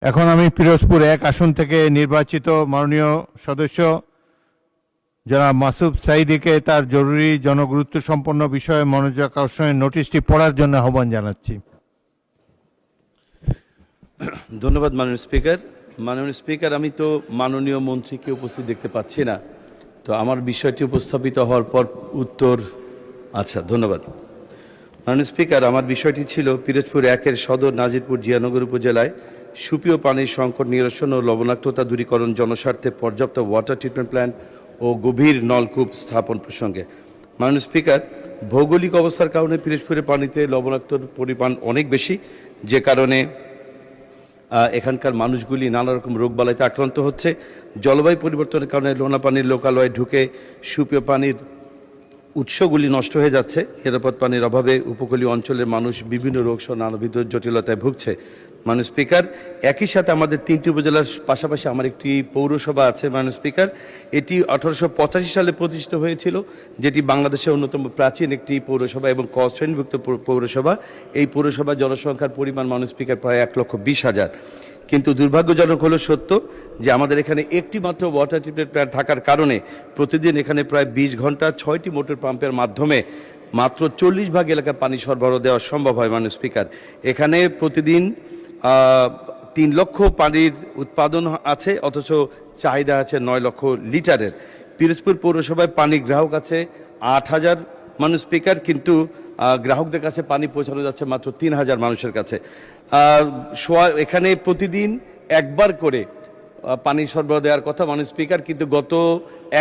এখন আমি পিরোজপুর 1 আসন থেকে নির্বাচিত মাননীয় সদস্য জনাব মাসুদ সাঈদীকে তার জরুরি জনগুরুত্ব সম্পন্ন বিষয়ে মনোযোগ আকর্ষণের নোটিশটি পড়ার জন্য আহ্বান জানাচ্ছি। ধন্যবাদ মাননীয় স্পিকার। মাননীয় স্পিকার, আমি তো মাননীয় মন্ত্রীকে উপস্থিত দেখতে পাচ্ছি না, তো আমার বিষয়টি উপস্থাপিত হওয়ার পর উত্তর। আচ্ছা, ধন্যবাদ মাননীয় স্পিকার। আমার বিষয়টি ছিল পিরোজপুর 1-এর সদর নাজিরপুর জিয়ানগর উপজেলায় সুপেয় পানির সংকট নিরসন ও লবণাক্ততা দূরীকরণ জনস্বার্থে পর্যাপ্ত ওয়াটার ট্রিটমেন্ট প্ল্যান্ট ও গভীর নলকূপ স্থাপন প্রসঙ্গে। মাননীয় স্পিকার, ভৌগোলিক অবস্থার কারণে পিরোজপুরের পানিতে লবণাক্তর পরিমাণ অনেক বেশি, যে কারণে এখানকার মানুষগুলি নানা রকম রোগবালাইতে আক্রান্ত হচ্ছে। জলবায়ু পরিবর্তনের কারণে লোনা পানির লোকালয়ে ঢুকে সুপেয় পানির উৎসগুলি নষ্ট হয়ে যাচ্ছে। নিরাপদ পানির অভাবে উপকূলীয় অঞ্চলের মানুষ বিভিন্ন রোগ সহ নানাবিধ জটিলতায় ভুগছে। মাননীয় স্পিকার, একই সাথে আমাদের 3টি উপজেলার পাশাপাশি আমার একটি পৌরসভা আছে। মাননীয় স্পিকার, এটি 1885 সালে প্রতিষ্ঠিত হয়েছিল, যেটি বাংলাদেশের অন্যতম প্রাচীন একটি পৌরসভা এবং ক শ্রেণীভুক্ত পৌরসভা। এই পৌরসভার জনসংখ্যার পরিমাণ মাননীয় স্পিকার প্রায় 1,20,000। কিন্তু দুর্ভাগ্যজনক হলো সত্য যে আমাদের এখানে একটি মাত্র ওয়াটার ট্রিটমেন্ট প্ল্যান্ট থাকার কারণে প্রতিদিন এখানে প্রায় 20 ঘন্টা 6টি মোটর পাম্পের মাধ্যমে মাত্র 40 ভাগ এলাকায় পানি সরবরাহ দেওয়া সম্ভব হয়। মাননীয় স্পিকার, এখানে প্রতিদিন 3 লক্ষ পানির উৎপাদন আছে, অথচ চাহিদা আছে 9 লক্ষ লিটারের। পিরোজপুর পৌরসভায় পানি গ্রাহক আছে 8,000 মাননীয় স্পিকার, কিন্তু গ্রাহকদের কাছে পানি পৌঁছানো যাচ্ছে মাত্র 3,000 মানুষের কাছে। এখানে প্রতিদিন একবার করে পানি সরবরাহ দেওয়ার কথা মাননীয় স্পিকার, কিন্তু গত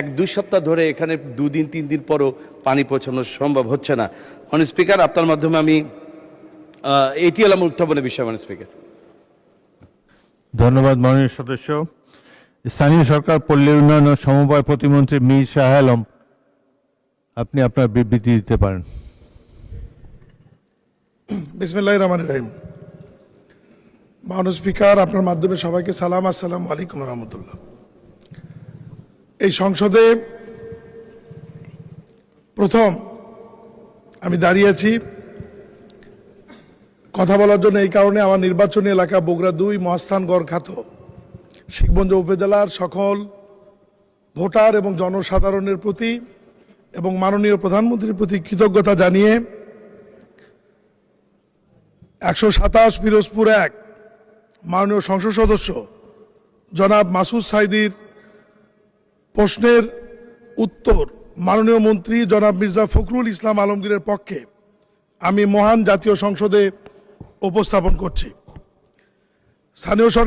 1-2 সপ্তাহ ধরে এখানে 2 দিন 3 দিন পরও পানি পৌঁছানো সম্ভব হচ্ছে না। মাননীয় স্পিকার, আপনার মাধ্যমে আমি এটি হল আমার উত্থাপনের বিষয়। মাননীয় স্পিকার, ধন্যবাদ মাননীয় সদস্য। স্থানীয় সরকার, পল্লী উন্নয়ন ও সমবায় প্রতিমন্ত্রী মীর শাহ আলম, আপনি আপনার বিবৃতি দিতে পারেন। বিসমিল্লাহির রহমানির রহিম। মাননীয় স্পিকার, আপনার মাধ্যমে সবাইকে সালাম। আসসালামু আলাইকুম রহমতুল্লাহ। এই সংসদে প্রথম আমি দাঁড়িয়েছি কথা বলার জন্য, এই কারণে আমার নির্বাচনী এলাকা বগুড়া 2 মহাস্থানগড় খ্যাত শিখগঞ্জ উপজেলার সকল ভোটার এবং জনসাধারণের প্রতি এবং মাননীয় প্রধানমন্ত্রীর প্রতি কৃতজ্ঞতা জানিয়ে 127 পিরোজপুর 1 মাননীয় সংসদ সদস্য জনাব মাসুদ সাঈদীর প্রশ্নের উত্তর মাননীয় মন্ত্রী জনাব মির্জা ফখরুল ইসলাম আলমগীরের পক্ষে আমি মহান জাতীয় সংসদে উপস্থাপন করছি। স্থানীয় সরকার